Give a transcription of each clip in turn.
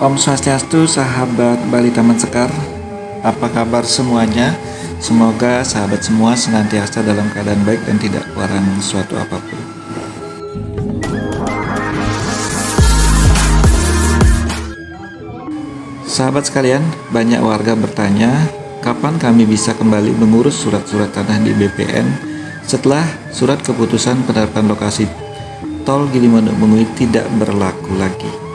Om Swastiastu, sahabat Bali Taman Sekar. Apa kabar semuanya? Semoga sahabat semua senantiasa dalam keadaan baik dan tidak kurang suatu apapun. Sahabat sekalian, banyak warga bertanya, kapan kami bisa kembali mengurus surat-surat tanah di BPN setelah surat keputusan penetapan lokasi tol Gili-Manuk-Mengui tidak berlaku lagi.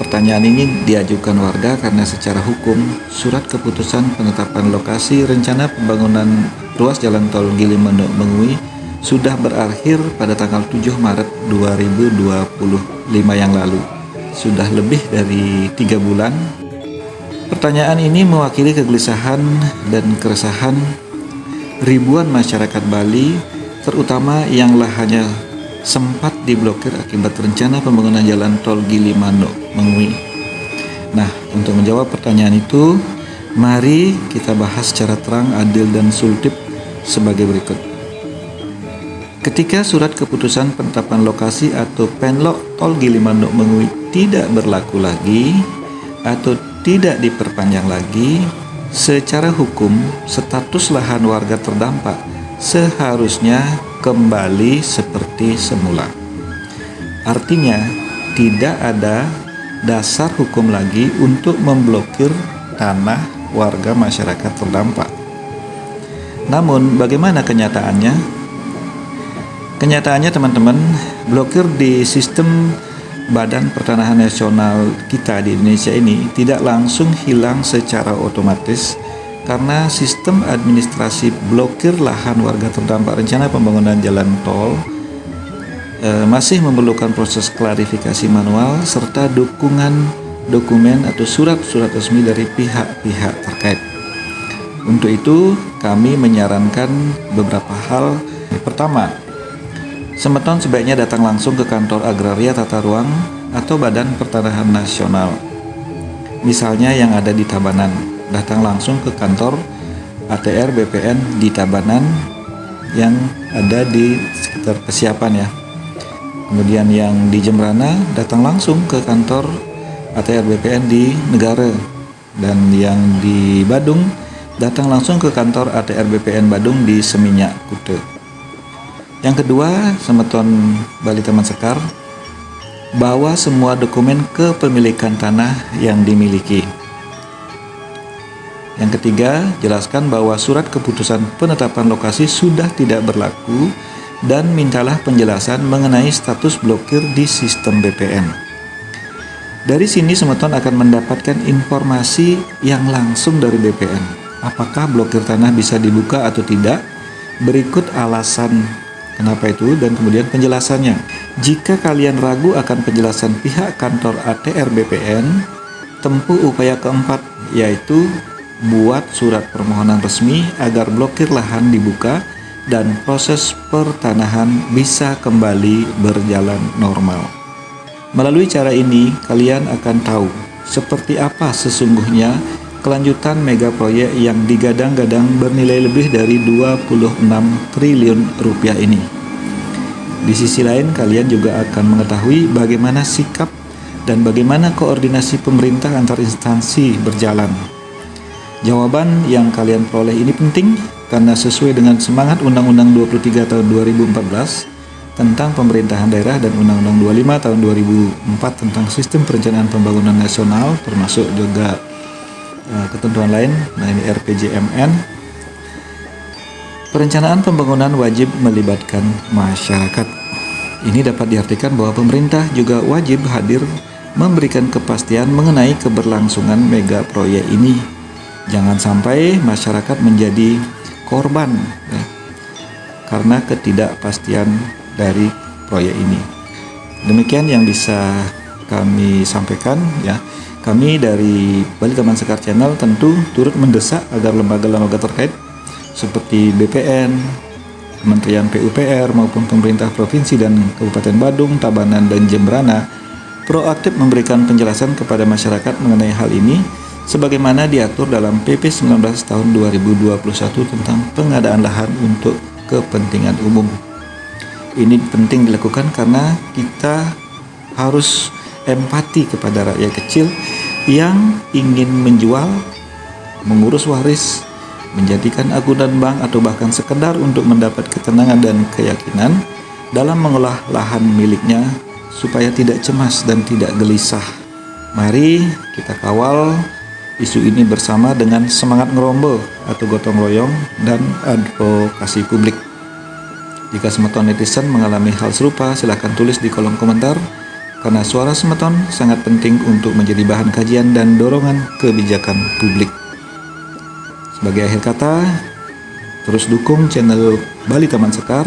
Pertanyaan ini diajukan warga karena secara hukum surat keputusan penetapan lokasi rencana pembangunan ruas jalan tol Gili-Manuk-Mengui sudah berakhir pada tanggal 7 Maret 2025 yang lalu. Sudah lebih dari 3 bulan. Pertanyaan ini mewakili kegelisahan dan keresahan ribuan masyarakat Bali, terutama yang lahannya sempat diblokir akibat rencana pembangunan jalan tol Gili-Manuk-Mengui. Nah, untuk menjawab pertanyaan itu, mari kita bahas secara terang, adil, dan sulutif sebagai berikut. Ketika surat keputusan penetapan lokasi atau penlok tol Gili-Manuk-Mengui tidak berlaku lagi atau tidak diperpanjang lagi, secara hukum status lahan warga terdampak seharusnya kembali seperti semula. Artinya, tidak ada dasar hukum lagi untuk memblokir tanah warga masyarakat terdampak. Namun, bagaimana kenyataannya? Kenyataannya teman-teman, blokir di sistem Badan Pertanahan Nasional kita di Indonesia ini tidak langsung hilang secara otomatis karena sistem administrasi blokir lahan warga terdampak rencana pembangunan jalan tol masih memerlukan proses klarifikasi manual serta dukungan dokumen atau surat-surat resmi dari pihak-pihak terkait. Untuk itu, kami menyarankan beberapa hal. Pertama, Semeton sebaiknya datang langsung ke kantor Agraria Tata Ruang atau Badan Pertanahan Nasional. Misalnya yang ada di Tabanan, datang langsung ke kantor ATR BPN di Tabanan yang ada di sekitar Persiapan ya. Kemudian yang di Jembrana, datang langsung ke kantor ATR BPN di Negara. Dan yang di Badung, datang langsung ke kantor ATR BPN Badung di Seminyak, Kuta. Yang kedua, Semeton Bali Taman Sekar, bawa semua dokumen kepemilikan tanah yang dimiliki. Yang ketiga, jelaskan bahwa surat keputusan penetapan lokasi sudah tidak berlaku dan mintalah penjelasan mengenai status blokir di sistem BPN. Dari sini Semeton akan mendapatkan informasi yang langsung dari BPN. Apakah blokir tanah bisa dibuka atau tidak? Berikut alasan kenapa itu dan kemudian penjelasannya. Jika kalian ragu akan penjelasan pihak kantor ATR BPN, tempuh upaya keempat, yaitu buat surat permohonan resmi agar blokir lahan dibuka dan proses pertanahan bisa kembali berjalan normal. Melalui cara ini, kalian akan tahu seperti apa sesungguhnya kelanjutan mega proyek yang digadang-gadang bernilai lebih dari 26 triliun rupiah ini. Di sisi lain, kalian juga akan mengetahui bagaimana sikap dan bagaimana koordinasi pemerintah antar instansi berjalan. Jawaban yang kalian peroleh ini penting karena sesuai dengan semangat Undang-Undang 23 tahun 2014 tentang pemerintahan daerah dan Undang-Undang 25 tahun 2004 tentang sistem perencanaan pembangunan nasional, termasuk juga ketentuan lain, nah ini RPJMN. Perencanaan pembangunan wajib melibatkan masyarakat. Ini dapat diartikan bahwa pemerintah juga wajib hadir memberikan kepastian mengenai keberlangsungan mega proyek ini. Jangan sampai masyarakat menjadi korban ya, karena ketidakpastian dari proyek ini. Demikian yang bisa kami sampaikan ya. Kami dari Bali Taman Sekar Channel tentu turut mendesak agar lembaga-lembaga terkait seperti BPN, Kementerian PUPR maupun pemerintah provinsi dan Kabupaten Badung, Tabanan, dan Jembrana proaktif memberikan penjelasan kepada masyarakat mengenai hal ini sebagaimana diatur dalam PP 19 tahun 2021 tentang pengadaan lahan untuk kepentingan umum. Ini penting dilakukan karena kita harus empati kepada rakyat kecil yang ingin menjual, mengurus waris, menjadikan agunan bank, atau bahkan sekedar untuk mendapat ketenangan dan keyakinan dalam mengolah lahan miliknya supaya tidak cemas dan tidak gelisah. Mari kita kawal isu ini bersama dengan semangat ngerombol atau gotong royong dan advokasi publik. Jika semeton netizen mengalami hal serupa, silakan tulis di kolom komentar, karena suara semeton sangat penting untuk menjadi bahan kajian dan dorongan kebijakan publik. Sebagai akhir kata, terus dukung channel Bali Taman Sekar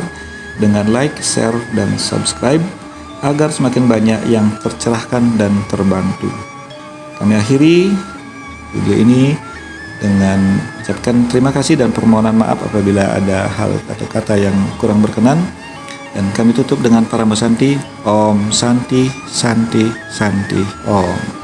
dengan like, share, dan subscribe agar semakin banyak yang tercerahkan dan terbantu. Kami akhiri video ini dengan ucapkan terima kasih dan permohonan maaf apabila ada hal atau kata yang kurang berkenan. Dan kami tutup dengan Paramo Santi, Om Santi, Santi, Santi, Om.